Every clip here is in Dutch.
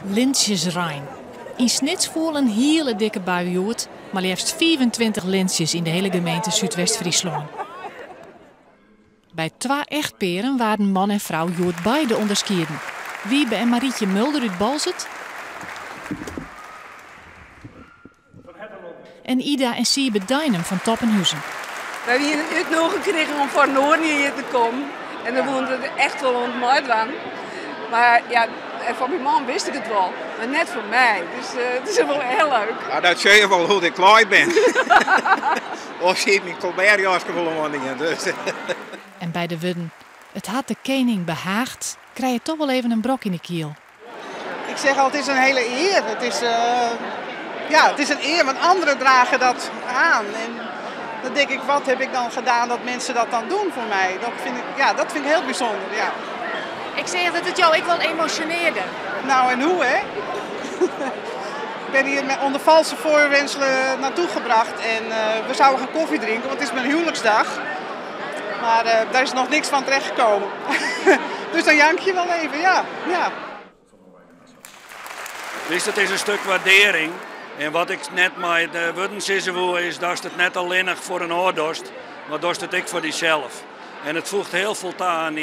Lintjesrein. In Snits voel een hele dikke bui joert, maar liefst 24 lintjes in de hele gemeente Zuidwest-Friesland. Bij 2 echtperen waren man en vrouw joert beide onderskieden. Wiebe en Marietje Mulder uit Balzert en Ida en Siebe Dijnem van Toppenhuizen. We hebben hier een uitnodiging gekregen om voor Noorden hier te komen. En dan woont het echt wel ontmoet van. Maar ja, voor mijn man wist ik het wel. Maar net voor mij. Dus het is wel heel leuk. Ja, dat zie je wel hoe ik klaar ben. Of ziet mijn colbertjasje wel aan dingen. Dus. En bij de wudden, het had de koning behaagd, krijg je toch wel even een brok in de kiel. Ik zeg al, het is een hele eer. Het is een eer, want anderen dragen dat aan. En dan denk ik, wat heb ik dan gedaan dat mensen dat dan doen voor mij? Dat vind ik heel bijzonder, ja. Ik zeg dat het jou ik wel emotioneerde. Nou, en hoe, hè? Ik ben hier onder valse voorwendselen naartoe gebracht en we zouden gaan koffie drinken, want het is mijn huwelijksdag. Maar daar is nog niks van terechtgekomen. Dus dan jank je wel even, ja. Dus het is een stuk waardering. En wat ik net met de wudden zeggen wil is dat het net alleen voor een oordost, maar dat het ook voor jezelf. En het voegt heel veel aan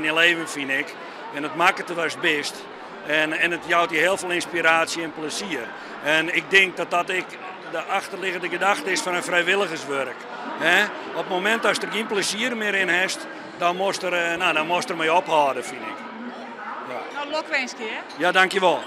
je leven, vind ik. En het maakt het was best. En het jouwt je heel veel inspiratie en plezier. En ik denk dat dat de achterliggende gedachte is van een vrijwilligerswerk. Op het moment dat je er geen plezier meer in hebt, dan moest er mee ophouden, vind ik. Ja. Nou, lokwenski, hè? Ja, dankjewel.